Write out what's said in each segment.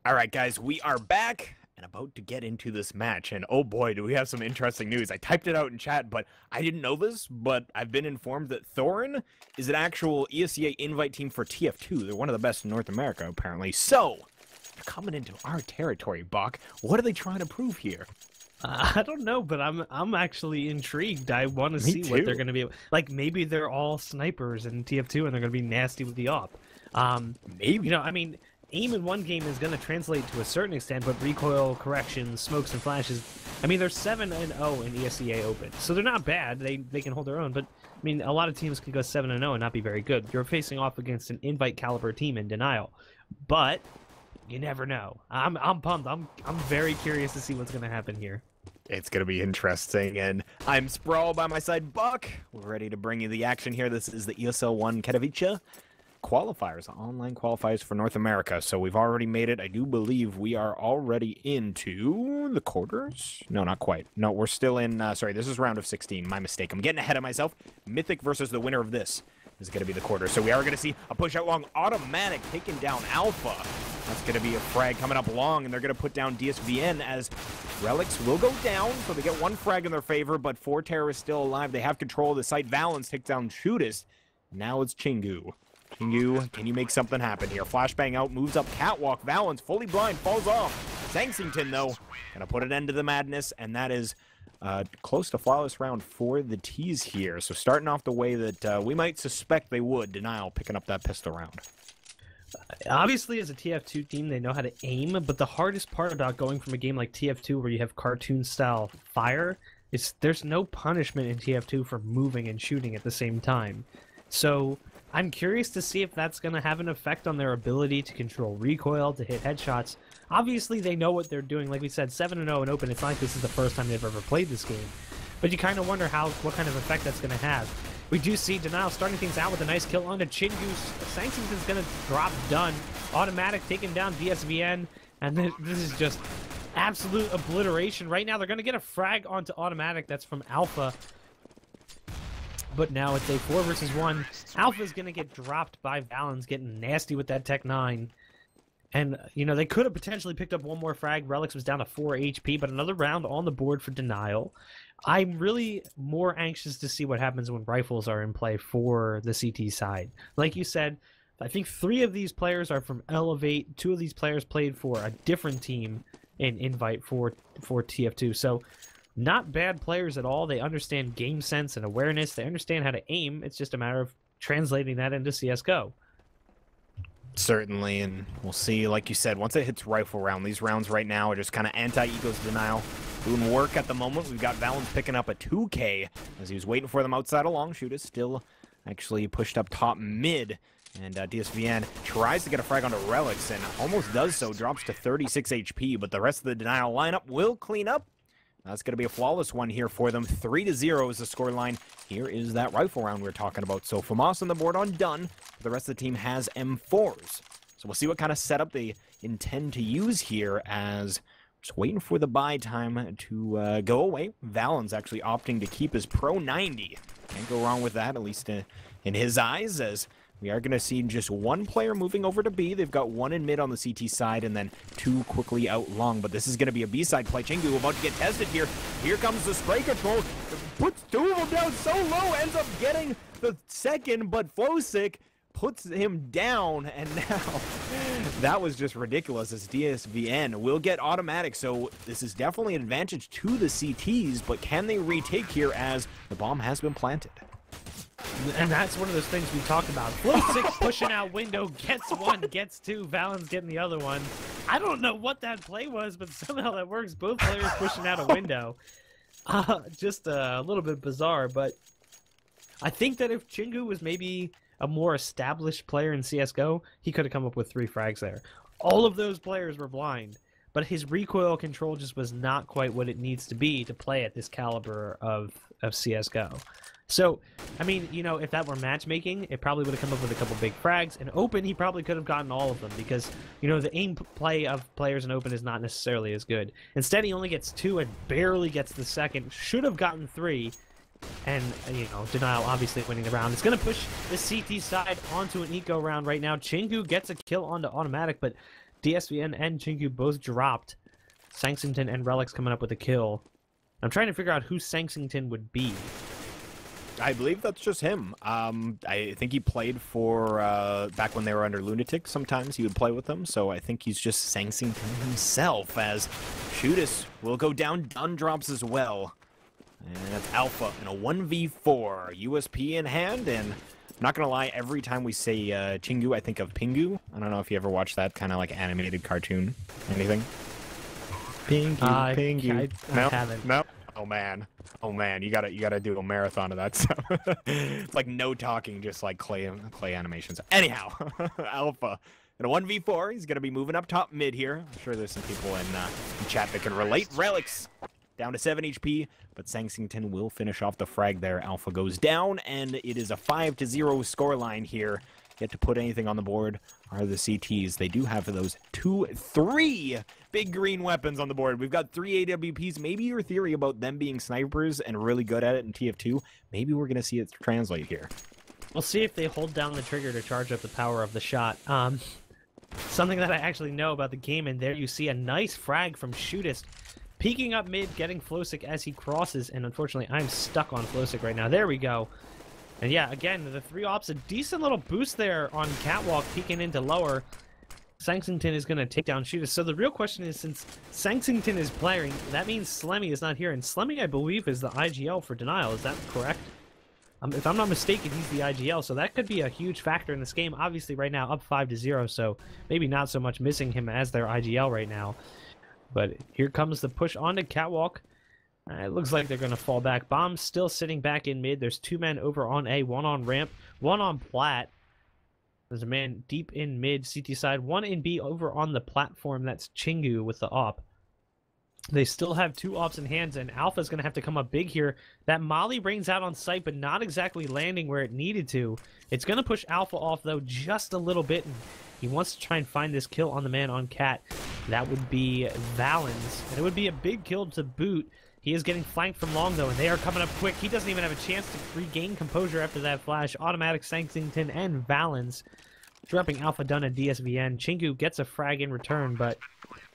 All right, guys, we are back and about to get into this match. And oh boy, do we have some interesting news. I typed it out in chat, but I didn't know this, but I've been informed that Thorin is an actual ESEA invite team for TF2. They're one of the best in North America, apparently. So, they're coming into our territory, Buck. What are they trying to prove here? I don't know, but I'm actually intrigued. I want to see what they're going to be like. Maybe they're all snipers in TF2 and they're going to be nasty with the op. Maybe. You know, I mean, aim in one game is going to translate to a certain extent, but recoil, corrections, smokes, and flashes. I mean, they're 7-0 in ESEA Open, so they're not bad. They can hold their own, but I mean, a lot of teams can go 7-0 and not be very good. You're facing off against an invite caliber team in Denial, but you never know. I'm pumped. I'm very curious to see what's going to happen here. It's going to be interesting, and I'm Sprawl by my side, Buck. We're ready to bring you the action here. This is the ESL 1 Katowice qualifiers, online qualifiers for North America. So we've already made it. I do believe we are already into the quarters. No, not quite. No, we're still in, sorry, this is round of 16. My mistake. I'm getting ahead of myself. Mythic versus the winner of this is going to be the quarter. So we are going to see a push out long automatic taking down Alpha. That's going to be a frag coming up long, and they're going to put down DSVN as Relics will go down, so they get one frag in their favor, but 4 terrorists still alive. They have control of the site. Valens takes down Shootist. Now it's Chingu. Chingu, can you make something happen here? Flashbang out, moves up catwalk. Valens, fully blind, falls off. Sangsington, though, gonna put an end to the madness, and that is close to flawless round for the T's here. So starting off the way that we might suspect they would. Denial picking up that pistol round. Obviously, as a TF2 team, they know how to aim, but the hardest part about going from a game like TF2 where you have cartoon-style fire is there's no punishment in TF2 for moving and shooting at the same time. So I'm curious to see if that's going to have an effect on their ability to control recoil, to hit headshots. Obviously, they know what they're doing. Like we said, 7-0 in Open. It's not like this is the first time they've ever played this game. But you kind of wonder what kind of effect that's going to have. We do see Denial starting things out with a nice kill onto Chingu. Sangsington's going to drop done. Automatic taking down DSVN. And this is just absolute obliteration. Right now, they're going to get a frag onto Automatic. That's from Alpha. But now it's a 4 versus 1. Alpha's going to get dropped by Valens, getting nasty with that Tech 9. And, you know, they could have potentially picked up one more frag. Relics was down to 4 HP, but another round on the board for Denial. I'm really more anxious to see what happens when rifles are in play for the CT side. Like you said, I think 3 of these players are from Elevate. 2 of these players played for a different team in Invite for TF2. So not bad players at all. They understand game sense and awareness. They understand how to aim. It's just a matter of translating that into CSGO. Certainly, and we'll see, like you said, once it hits rifle round, these rounds right now are just kind of anti-egos Denial. Doing work at the moment. We've got Valens picking up a 2K as he was waiting for them outside a long shoot. Is still actually pushed up top mid. And DSVN tries to get a frag onto Relics and almost does so. Drops to 36 HP, but the rest of the Denial lineup will clean up. That's going to be a flawless one here for them. 3-0 is the scoreline. Here is that rifle round we're talking about. So FAMAS on the board on done. The rest of the team has M4s. So we'll see what kind of setup they intend to use here as just waiting for the buy time to go away. Valens actually opting to keep his Pro 90. Can't go wrong with that, at least in his eyes, as we are going to see just 1 player moving over to B. They've got 1 in mid on the CT side and then 2 quickly out long. But this is going to be a B-side play. Chingu about to get tested here. Here comes the spray control. Puts 2 of them down so low. Ends up getting the second, but Flowsick puts him down. And now that was just ridiculous as DSVN will get automatic. So this is definitely an advantage to the CTs. But can they retake here as the bomb has been planted? And that's one of those things we talked about. Flow 6 pushing out window, gets 1, gets 2, Valens getting the other one. I don't know what that play was, but somehow that works. Both players pushing out a window. Just a little bit bizarre, but I think that if Chingu was maybe a more established player in CSGO, he could have come up with 3 frags there. All of those players were blind, but his recoil control just was not quite what it needs to be to play at this caliber of CSGO. So, I mean, you know, if that were matchmaking, it probably would have come up with a couple big frags. In Open, he probably could have gotten all of them because, you know, the aim play of players in Open is not necessarily as good. Instead, he only gets 2 and barely gets the second. Should have gotten 3. And, you know, Denial obviously winning the round. It's going to push the CT side onto an eco round right now. Chingu gets a kill onto Automatic, but DSVN and Chingu both dropped. Sangsington and Relics coming up with a kill. I'm trying to figure out who Sangsington would be. I believe that's just him. I think he played for, back when they were under Lunatic, sometimes he would play with them, so I think he's just Sangsington himself, as Shootist will go down, Dun drops as well. And that's Alpha in a 1v4, USP in hand, and I'm not gonna lie, every time we say Chingu, I think of Pingu. I don't know if you ever watched that kind of like animated cartoon. Anything? Pingu, Pingu. I haven't. No. Oh man, you gotta do a marathon of that stuff. Like no talking, just like clay animations. Anyhow, Alpha in a 1v4, he's gonna be moving up top mid here. I'm sure there's some people in chat that can relate. Relics down to 7 HP, but Sangsington will finish off the frag there. Alpha goes down, and it is a 5-0 scoreline here. Yet to put anything on the board are the CTs. They do have those 3 big green weapons on the board. We've got 3 AWPs. Maybe your theory about them being snipers and really good at it in TF2, maybe we're going to see it translate here. We'll see if they hold down the trigger to charge up the power of the shot. Something that I actually know about the game, and there you see a nice frag from Shootist. Peeking up mid, getting Flosick as he crosses, and unfortunately I'm stuck on Flosick right now. There we go. And yeah, again, the 3 ops, a decent little boost there on Catwalk, peeking into lower. Sangsington is going to take down Shootist. So the real question is, since Sangsington is playing, that means Slemmy is not here. And Slemmy, I believe, is the IGL for Denial. Is that correct? If I'm not mistaken, he's the IGL. So that could be a huge factor in this game. Obviously, right now, up 5-0. So maybe not so much missing him as their IGL right now. But here comes the push onto Catwalk. It looks like they're going to fall back. Bomb's still sitting back in mid. There's 2 men over on A, 1 on ramp, 1 on plat. There's a man deep in mid, CT side, 1 in B over on the platform. That's Chingu with the op. They still have 2 ops in hands, and Alpha's going to have to come up big here. That Molly brings out on sight, but not exactly landing where it needed to. It's going to push Alpha off, though, just a little bit. And he wants to try and find this kill on the man on Cat. That would be Valens, and it would be a big kill to boot. He is getting flanked from long, though, and they are coming up quick. He doesn't even have a chance to regain composure after that flash. Automatic Sangsington and Valens dropping Alpha Dun and DSVN. Chingu gets a frag in return, but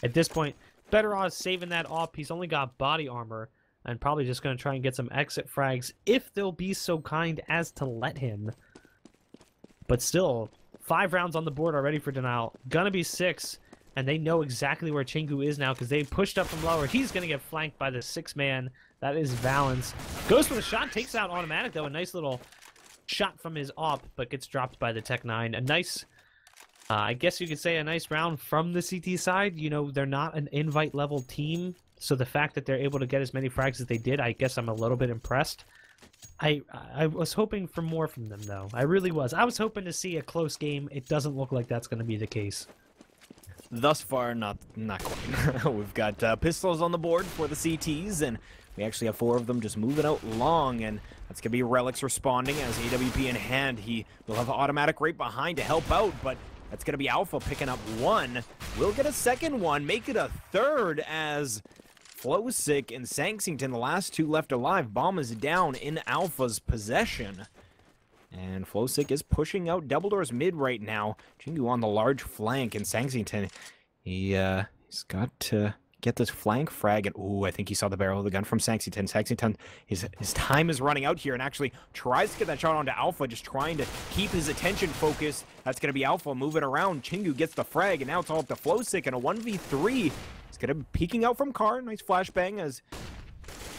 at this point, better odds saving that off. He's only got body armor, and probably just going to try and get some exit frags if they'll be so kind as to let him. But still, 5 rounds on the board already for Denial. Gonna be 6. And they know exactly where Chingu is now because they pushed up from lower. He's going to get flanked by the 6-man. That is Valens. Goes for the shot, takes out Automatic, though. A nice little shot from his op, but gets dropped by the Tech 9. A nice, I guess you could say, a nice round from the CT side. You know, they're not an invite-level team, so the fact that they're able to get as many frags as they did, I guess I'm a little bit impressed. I was hoping for more from them, though. I really was. I was hoping to see a close game. It doesn't look like that's going to be the case. Thus far, not quite. We've got pistols on the board for the CTs, and we actually have 4 of them just moving out long, and that's going to be Relics responding as AWP in hand. He will have Automatic right behind to help out, but that's going to be Alpha picking up 1. We'll get a second one, make it a third as Flosick and Sangsington, the last 2 left alive. Bomb is down in Alpha's possession. And Flosick is pushing out Double Doors mid right now. Chingu on the large flank, and Sangsington, he's got to get this flank frag. And ooh, I think he saw the barrel of the gun from Sangsington. Sangsington, his time is running out here, and actually tries to get that shot onto Alpha, just trying to keep his attention focused. That's going to be Alpha moving around. Chingu gets the frag, and now it's all up to Flosick in a 1v3. He's going to be peeking out from car. Nice flashbang as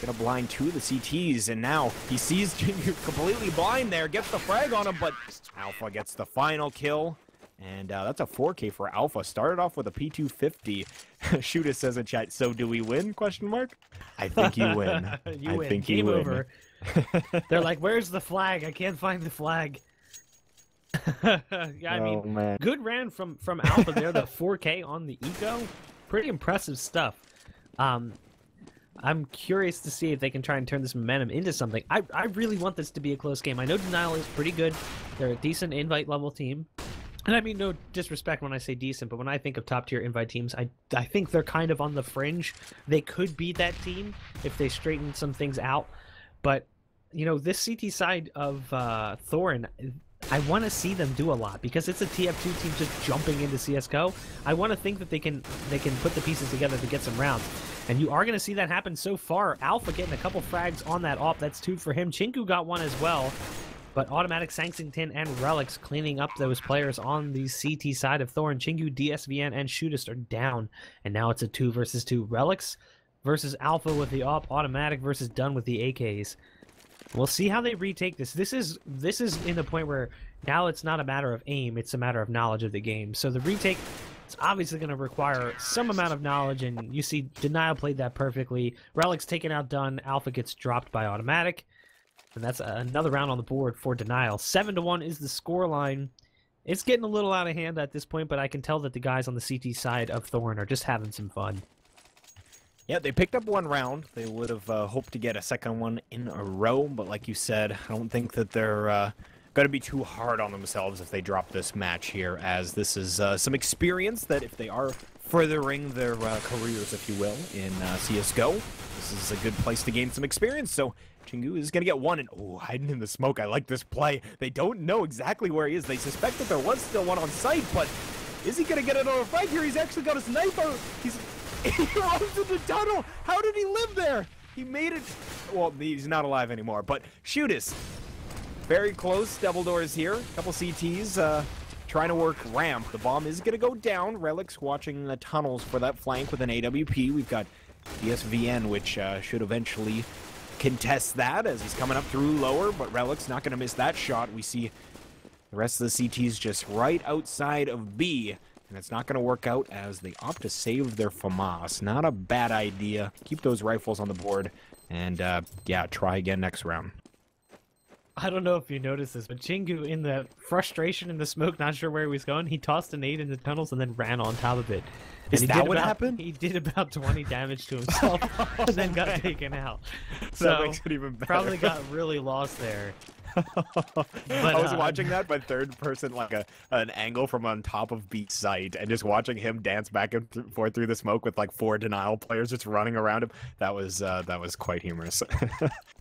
gonna blind 2 of the CTs, and now he sees Chingu completely blind there, gets the frag on him, but Alpha gets the final kill, and that's a 4K for Alpha. Started off with a P250. Shootist says in chat, so do we win? Question mark. I think you win. You win. Game over. They're like, where's the flag? I can't find the flag. Yeah, I mean, man. Good round from Alpha there. The 4K on the eco, pretty impressive stuff. I'm curious to see if they can try and turn this momentum into something. I really want this to be a close game. I know Denial is pretty good. They're a decent invite level team. And I mean no disrespect when I say decent, but when I think of top tier invite teams, I think they're kind of on the fringe. They could be that team if they straighten some things out. But, you know, this CT side of Thorin, I want to see them do a lot because it's a TF2 team just jumping into CS:GO. I want to think that they can put the pieces together to get some rounds. And you are going to see that happen so far. Alpha getting a couple frags on that AWP. That's 2 for him. Chinku got 1 as well. But Automatic, Sangsington, and Relics cleaning up those players on the CT side of Thorin. Chingu, DSVN, and Shootist are down. And now it's a 2 versus 2. Relics versus Alpha with the AWP. Automatic versus Dunn with the AKs. We'll see how they retake this. This is in the point where now it's not a matter of aim, it's a matter of knowledge of the game. So the retake is obviously going to require some amount of knowledge, and you see Denial played that perfectly. Relic's taken out Dunn, Alpha gets dropped by Automatic, and that's another round on the board for Denial. 7-1 is the scoreline. It's getting a little out of hand at this point, but I can tell that the guys on the CT side of Thorin are just having some fun. Yeah, they picked up 1 round. They would have hoped to get a second one in a row, but like you said, I don't think that they're going to be too hard on themselves if they drop this match here, as this is some experience that if they are furthering their careers, if you will, in CSGO, this is a good place to gain some experience. So Chingu is going to get 1, and hiding in the smoke. I like this play. They don't know exactly where he is. They suspect that there was still one on site, but is he going to get another frag here? He's actually got his knife out. He runs into the tunnel. How did he live there? He made it. Well, he's not alive anymore, but Shootist. Very close. Double doors here. Couple CTs trying to work ramp. The bomb is going to go down. Relics watching the tunnels for that flank with an AWP. We've got DSVN, which should eventually contest that as he's coming up through lower, but Relic's not going to miss that shot. We see the rest of the CTs just right outside of B. And it's not going to work out as they opt to save their FAMAS. Not a bad idea. Keep those rifles on the board. And, yeah, try again next round. I don't know if you noticed this, but Chingu, in the frustration in the smoke, not sure where he was going, he tossed a nade in the tunnels and then ran on top of it. Is that what happened? He did about 20 damage to himself and then got taken out. So that makes it even better. Probably got really lost there. But, I was watching that by third person, like an angle from on top of Beat's site, and just watching him dance back and forth through the smoke with like 4 Denial players just running around him. That was quite humorous.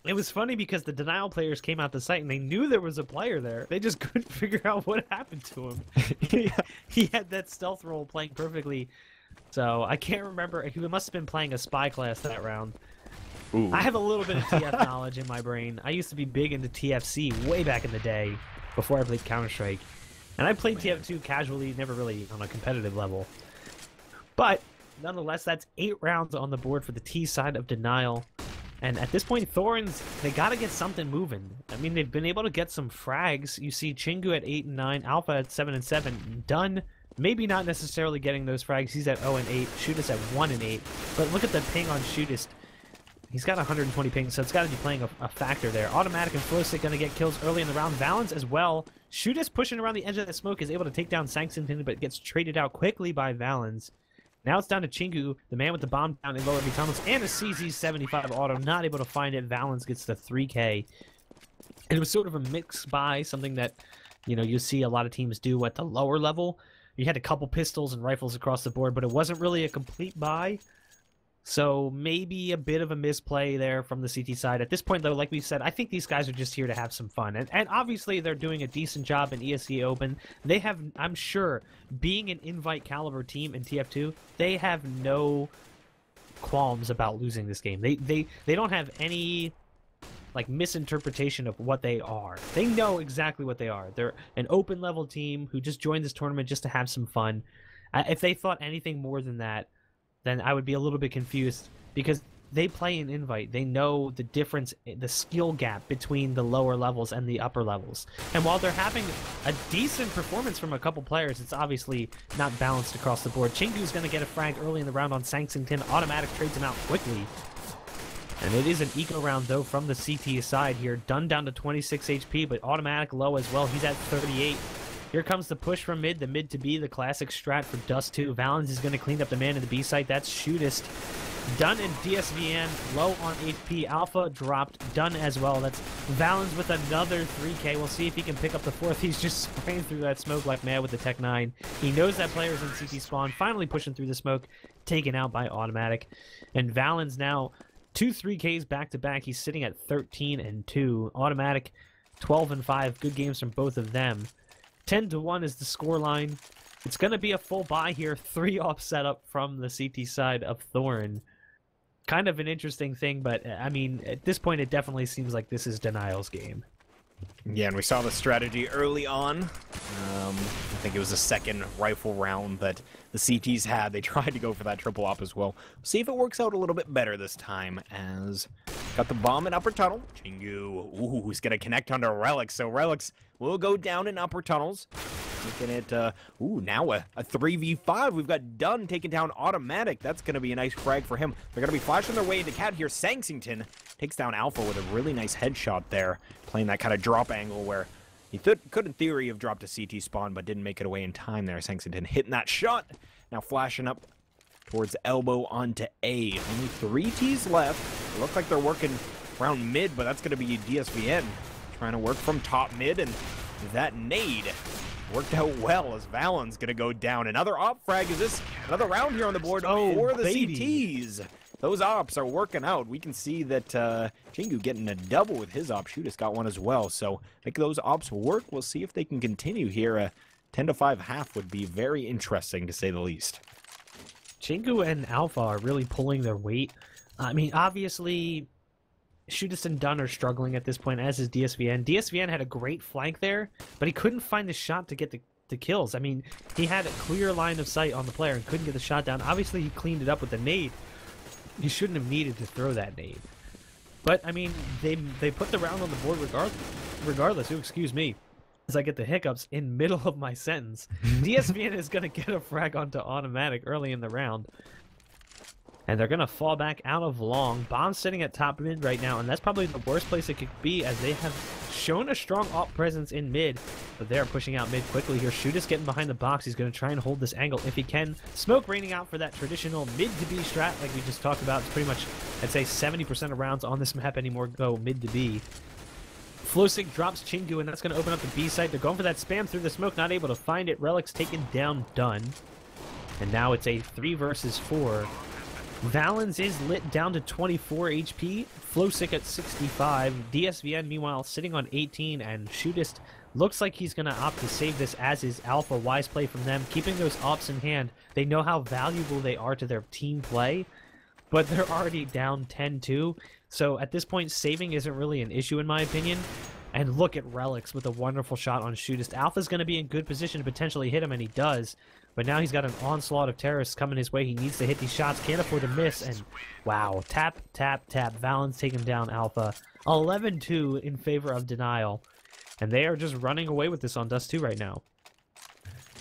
It was funny because the Denial players came out the site and they knew there was a player there. They just couldn't figure out what happened to him. He had that stealth role playing perfectly. So I can't remember. He must have been playing a spy class that round. Ooh. I have a little bit of TF knowledge in my brain. I used to be big into TFC way back in the day, before I played Counter-Strike. And I played TF2 casually, never really on a competitive level. But, nonetheless, that's 8 rounds on the board for the T side of Denial. And at this point, Thorin's, they gotta get something moving. I mean, they've been able to get some frags. You see Chingu at 8 and 9, Alpha at 7 and 7, Dunn, maybe not necessarily getting those frags. He's at 0 and 8, Shootist at 1 and 8. But look at the ping on Shootist. He's got 120 ping, so it's got to be playing a factor there. Automatic and Flowstick going to get kills early in the round. Valens as well. Shootist pushing around the edge of the smoke is able to take down Sangsington, but gets traded out quickly by Valens. Now it's down to Chingu, the man with the bomb down in lower B tunnels, and a CZ75 auto. Not able to find it. Valens gets the 3K. And it was sort of a mix buy, something that, you know, you see a lot of teams do at the lower level. You had a couple pistols and rifles across the board, but it wasn't really a complete buy. So maybe a bit of a misplay there from the CT side. At this point, though, like we said, I think these guys are just here to have some fun. And obviously, they're doing a decent job in ESL Open. They have, I'm sure, being an invite caliber team in TF2, they have no qualms about losing this game. They don't have any like misinterpretation of what they are. They know exactly what they are. They're an open level team who just joined this tournament just to have some fun. If they thought anything more than that, then I would be a little bit confused, because they play an invite. They know the difference, the skill gap between the lower levels and the upper levels. And while they're having a decent performance from a couple players, it's obviously not balanced across the board. Chingu's going to get a frag early in the round on Sangsington. Automatic trades him out quickly. And it is an eco round, though, from the CT side here. Dunn down to 26 HP, but Automatic low as well. He's at 38. Here comes the push from mid, the mid to B, the classic strat for Dust 2. Valens is going to clean up the man in the B site. That's Shootist. Dunn and DSVN low on HP. Alpha dropped. Dunn as well. That's Valens with another 3K. We'll see if he can pick up the 4th. He's just spraying through that smoke like mad with the Tech 9. He knows that player's in CT spawn. Finally pushing through the smoke. Taken out by Automatic. And Valens now 2 3Ks back to back. He's sitting at 13 and 2. Automatic 12 and 5. Good games from both of them. 10-1 is the scoreline. It's going to be a full buy here. 3-off setup from the CT side of Thorin. Kind of an interesting thing, but I mean, at this point, it definitely seems like this is Denial's game. Yeah, and we saw the strategy early on. I think it was the second rifle round that the CTs had. They tried to go for that triple op as well. We'll see if it works out a little bit better this time, as got the bomb in upper tunnel. Chingu, ooh, he's going to connect onto Relics, so Relics will go down in upper tunnels. Looking at, ooh, now a 3v5. We've got Dunn taking down Automatic. That's going to be a nice frag for him. They're going to be flashing their way into Cat here. Sangsington takes down Alpha with a really nice headshot there, playing that kind of drop angle where he could, in theory, have dropped a CT spawn, but didn't make it away in time there. Sangsington hitting that shot. Now flashing up towards elbow onto A. Only 3 Ts left. They look like they're working around mid, but that's going to be DSVN trying to work from top mid, and that nade worked out well as Valen's going to go down. Another op frag. Is this another round here on the board for the CTs? Those ops are working out. We can see that Chingu getting a double with his op. Shootist got one as well. So make those ops work. We'll see if they can continue here. A 10-5 half would be very interesting, to say the least. Chingu and Alpha are really pulling their weight. I mean, obviously, Shootist and Dunn are struggling at this point, as is DSVN. DSVN had a great flank there, but he couldn't find the shot to get the kills. I mean, he had a clear line of sight on the player and couldn't get the shot down. Obviously, he cleaned it up with the nade. He shouldn't have needed to throw that nade. But, I mean, they put the round on the board regardless. Ooh, excuse me, as I get the hiccups in middle of my sentence. DSVN is going to get a frag onto Automatic early in the round. And they're going to fall back out of long. Bomb's sitting at top mid right now, and that's probably the worst place it could be, as they have shown a strong op presence in mid, but they're pushing out mid quickly here. Shootist getting behind the box. He's going to try and hold this angle if he can. Smoke raining out for that traditional mid-to-B strat like we just talked about. It's pretty much, I'd say 70% of rounds on this map anymore go mid-to-B. Flowsick drops Chingu, and that's going to open up the B site. They're going for that spam through the smoke, not able to find it. Relic's taken down Dunn. And now it's a 3 versus 4. Valens is lit down to 24 HP, Flowsick at 65, DSVN meanwhile sitting on 18, and Shootist looks like he's going to opt to save this, as is Alpha. Wise play from them, keeping those ops in hand. They know how valuable they are to their team play, but they're already down 10-2, so at this point saving isn't really an issue in my opinion. And look at Relics with a wonderful shot on Shootist. Alpha's going to be in good position to potentially hit him, and he does. But now he's got an onslaught of terrorists coming his way. He needs to hit these shots. Can't afford to miss. And wow, tap, tap, tap. Valens taking down Alpha. 11-2 in favor of Denial. And they are just running away with this on Dust 2 right now.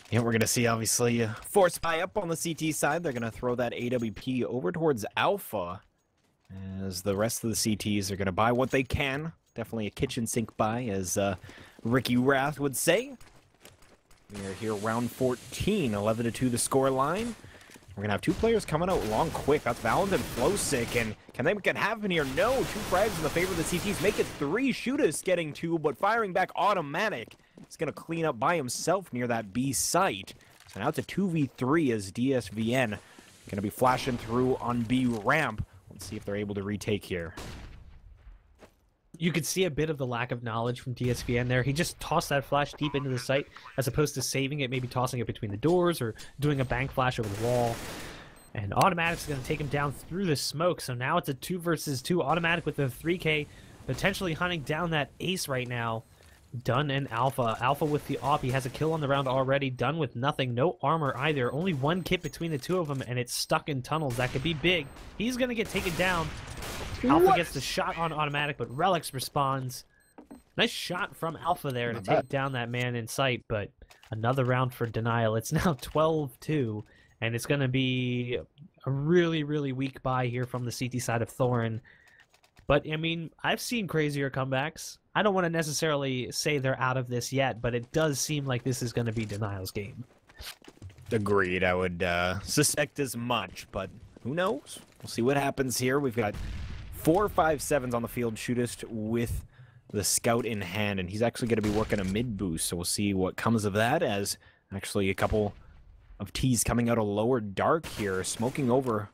Yeah, we're going to see, obviously, force buy up on the CT side. They're going to throw that AWP over towards Alpha, as the rest of the CTs are going to buy what they can. Definitely a kitchen sink buy, as Ricky Rath would say. We are here round 14, 11-2 the score line. We're going to have 2 players coming out long quick. That's Valens and Flowsick, and can they make it happen here? No, 2 frags in the favor of the CTs. Make it 3. Shootist getting 2, but firing back Automatic. He's going to clean up by himself near that B site. So now it's a 2v3 as DSVN going to be flashing through on B ramp. Let's see if they're able to retake here. You could see a bit of the lack of knowledge from DSVN there. He just tossed that flash deep into the site as opposed to saving it, maybe tossing it between the doors or doing a bank flash over the wall. And Automatic's going to take him down through the smoke. So now it's a 2 versus 2. Automatic with the 3K, potentially hunting down that ace right now. Dunn and Alpha. Alpha with the op. He has a kill on the round already. Dunn with nothing. No armor either. Only 1 kit between the 2 of them, and it's stuck in tunnels. That could be big. He's going to get taken down. Alpha gets the shot on Automatic, but Relics responds. Nice shot from Alpha there to take down that man in sight, but another round for Denial. It's now 12-2, and it's going to be a really, really weak buy here from the CT side of Thorin. But, I mean, I've seen crazier comebacks. I don't want to necessarily say they're out of this yet, but it does seem like this is going to be Denial's game. Agreed. I would suspect as much, but who knows? We'll see what happens here. We've got 4 5-7s on the field. Shootist with the scout in hand, and he's actually going to be working a mid boost, so we'll see what comes of that, as actually a couple of T's coming out of lower dark here, smoking over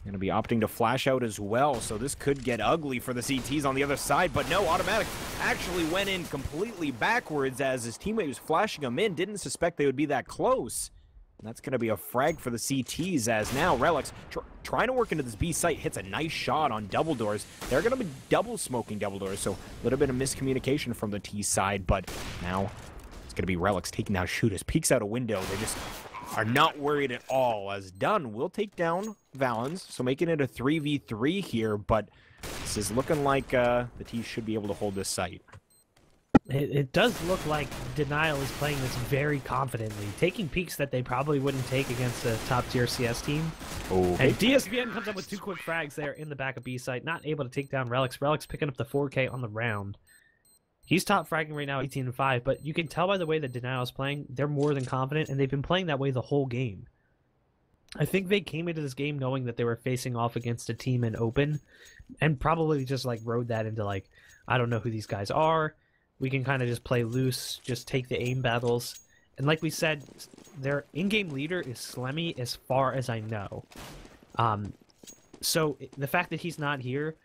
Going to be opting to flash out as well, so this could get ugly for the CTs on the other side, but no, Automatic actually went in completely backwards as his teammate was flashing him in, didn't suspect they would be that close. And that's going to be a frag for the CTs as now Relics trying to work into this B site, hits a nice shot on double doors. They're going to be double smoking double doors, so a little bit of miscommunication from the T side, but now it's going to be Relics taking down Shooters. Peeks out a window, they just are not worried at all, as Dunn will take down Valens, so making it a 3v3 here, but this is looking like the T should be able to hold this site. It does look like Denial is playing this very confidently, taking peeks that they probably wouldn't take against a top-tier CS team. Okay. And DSVN comes up with 2 quick frags there in the back of B site, not able to take down Relics. Relics picking up the 4K on the round. He's top fragging right now, 18-5, but you can tell by the way that Denial is playing, they're more than confident, and they've been playing that way the whole game. I think they came into this game knowing that they were facing off against a team in open, and probably just like rode that into like, I don't know who these guys are. We can kind of just play loose, just take the aim battles. And like we said, their in-game leader is Slemmy as far as I know. So the fact that he's not here,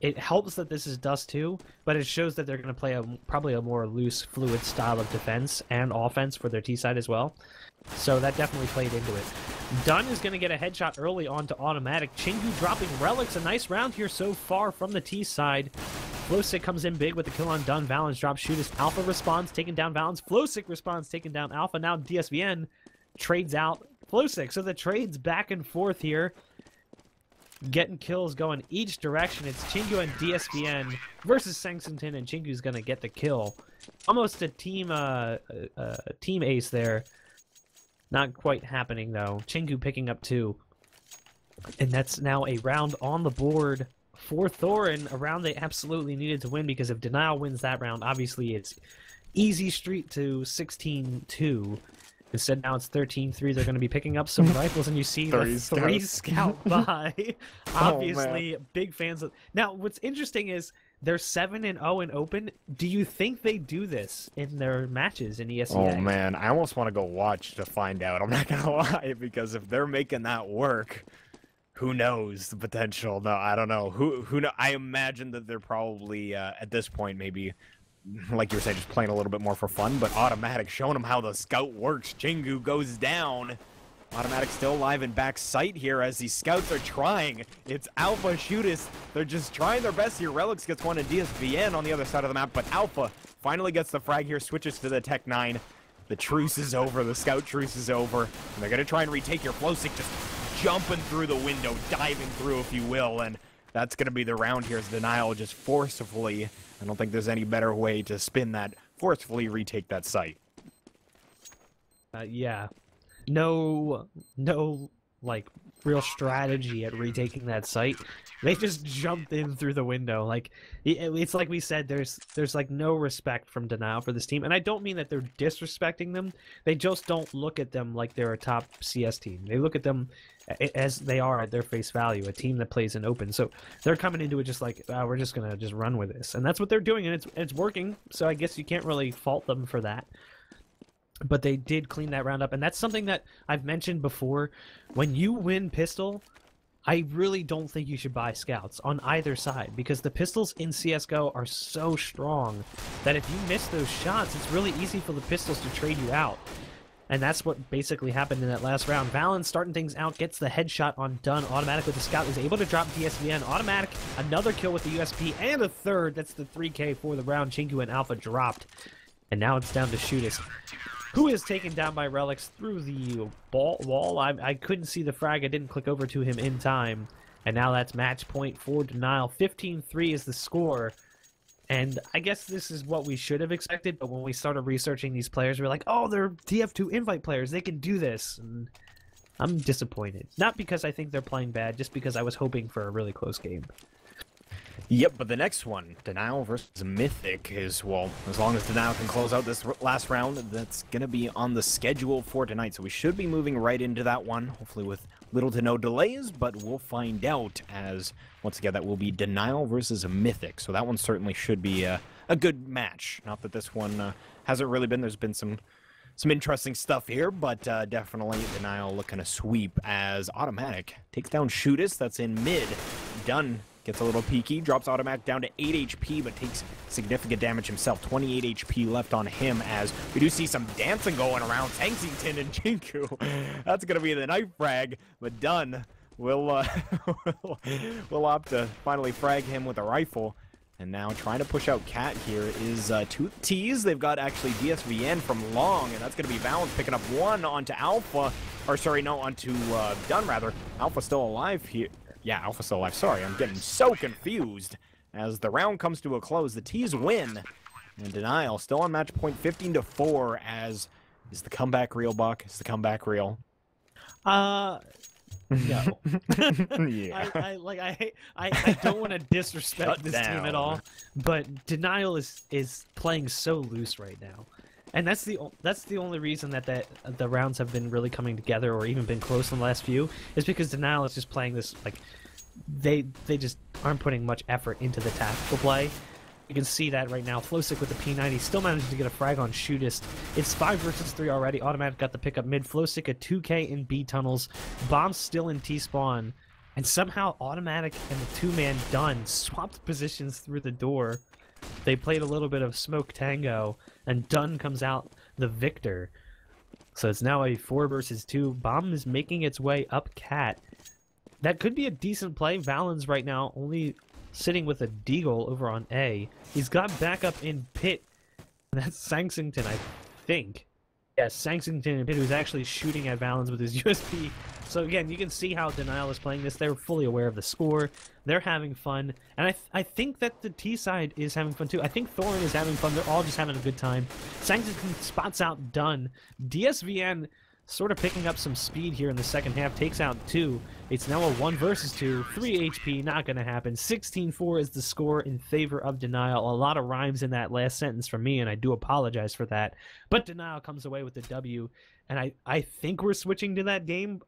it helps that this is Dust 2, but it shows that they're going to play probably a more loose, fluid style of defense and offense for their T side as well. So that definitely played into it. Dunn is going to get a headshot early onto Automatic. Chingu dropping Relics. A nice round here so far from the T side. Flowsick comes in big with the kill on Dunn. Valens drops Shooters. Alpha responds, taking down Valens. Flowsick responds, taking down Alpha. Now DSVN trades out Flowsick. So the trades back and forth here. Getting kills going each direction. It's Chingu and DSVN versus Sexington, and Chingu's going to get the kill. Almost a team ace there. Not quite happening, though. Chingu picking up 2. And that's now a round on the board for Thorin, a round they absolutely needed to win, because if Denial wins that round, obviously it's easy street to 16-2. Instead, now it's 13-3. They're going to be picking up some rifles, and you see the 3 scout by. Obviously, big fans of... Now, what's interesting is they're 7-0 in open. Do you think they do this in their matches in ESL? Oh, man. I almost want to go watch to find out. I'm not going to lie, because if they're making that work, who knows the potential? No, I don't know. Who know? I imagine that they're probably, at this point, maybe... like you were saying, just playing a little bit more for fun, but Automatic showing them how the scout works. Chingu goes down. Automatic still alive in back sight here as these scouts are trying. It's Alpha Shootist. They're just trying their best here. Relics gets one in DSVN on the other side of the map, but Alpha finally gets the frag here, switches to the Tech 9. The truce is over. The scout truce is over. And they're going to try and retake here. Flowsick just jumping through the window, diving through, if you will, and that's going to be the round here as Denial just forcefully... I don't think there's any better way to spin that, forcefully retake that site. Yeah. No, like, real strategy at retaking that site. They just jumped in through the window. Like, it's like we said, there's like no respect from Denial for this team. And I don't mean that they're disrespecting them. They just don't look at them like they're a top CS team. They look at them as they are at their face value, a team that plays in open. So they're coming into it just like, oh, we're just going to just run with this. And that's what they're doing, and it's working. So I guess you can't really fault them for that. But they did clean that round up, and that's something that I've mentioned before. When you win pistol, I really don't think you should buy scouts on either side, because the pistols in CSGO are so strong that if you miss those shots, it's really easy for the pistols to trade you out. And that's what basically happened in that last round. Valens starting things out, gets the headshot on Dunn. Automatic with the scout is able to drop DSVN. Automatic, another kill with the USP, and a third. That's the 3K for the round. Chingu and Alpha dropped. And now it's down to Shootist, who is taken down by Relics through the wall. I couldn't see the frag. I didn't click over to him in time. And now that's match point for Denial. 15-3 is the score. And I guess this is what we should have expected, but when we started researching these players, we were like, oh, they're TF2 invite players. They can do this. And I'm disappointed. Not because I think they're playing bad, just because I was hoping for a really close game. Yep, but the next one, Denial versus Mythic, is, well, as long as Denial can close out this last round, that's going to be on the schedule for tonight. So we should be moving right into that one, hopefully with little to no delays, but we'll find out as, once again, that will be Denial versus Mythic. So that one certainly should be a good match. Not that this one hasn't really been. There's been some Some interesting stuff here, but definitely Denial looking to sweep as Automatic takes down Shootist. That's in mid. Dunn gets a little peaky, drops Automatic down to 8 HP, but takes significant damage himself. 28 HP left on him as we do see some dancing going around. Tangsington and Jinku. That's going to be the knife frag, but Dunn will will opt to finally frag him with a rifle. And now trying to push out Cat here is two T's. They've got actually DSVN from Long, and that's going to be Valence picking up one onto Alpha. Or sorry, no, onto Dunn rather. Alpha still alive here. Yeah, Alpha still alive. Sorry, I'm getting so confused. As the round comes to a close, the T's win. And Denial still on match point 15-4 as is the comeback real, Buck? Is the comeback real? No. Yeah. I don't want to disrespect this team at all, but Denial is playing so loose right now, and that's the only reason that the rounds have been really coming together or even been close in the last few is because Denial is just playing this like they just aren't putting much effort into the tactical play. You can see that right now. Flowsick with the P90 still managed to get a frag on Shootist. It's 5 versus 3 already. Automatic got the pick up mid. Flowsick a 2K in B tunnels. Bombs still in T-spawn. And somehow Automatic and the two-man Dunn swapped positions through the door. They played a little bit of smoke tango, and Dunn comes out the victor. So it's now a 4 versus 2. Bomb is making its way up Cat. That could be a decent play. Valens right now only sitting with a Deagle over on A. He's got backup in Pit. That's Sangsington, I think. Yes, Sangsington in Pit, who's actually shooting at Valens with his USP. So again, you can see how Denial is playing this. They're fully aware of the score. They're having fun. And I think that the T side is having fun too. I think Thorin is having fun. They're all just having a good time. Sangsington spots out Dunn. DSVN sort of picking up some speed here in the second half. Takes out 2. It's now a 1 versus 2. 3 HP, not going to happen. 16-4 is the score in favor of Denial. A lot of rhymes in that last sentence from me, and I do apologize for that. But Denial comes away with the W, and I think we're switching to that game.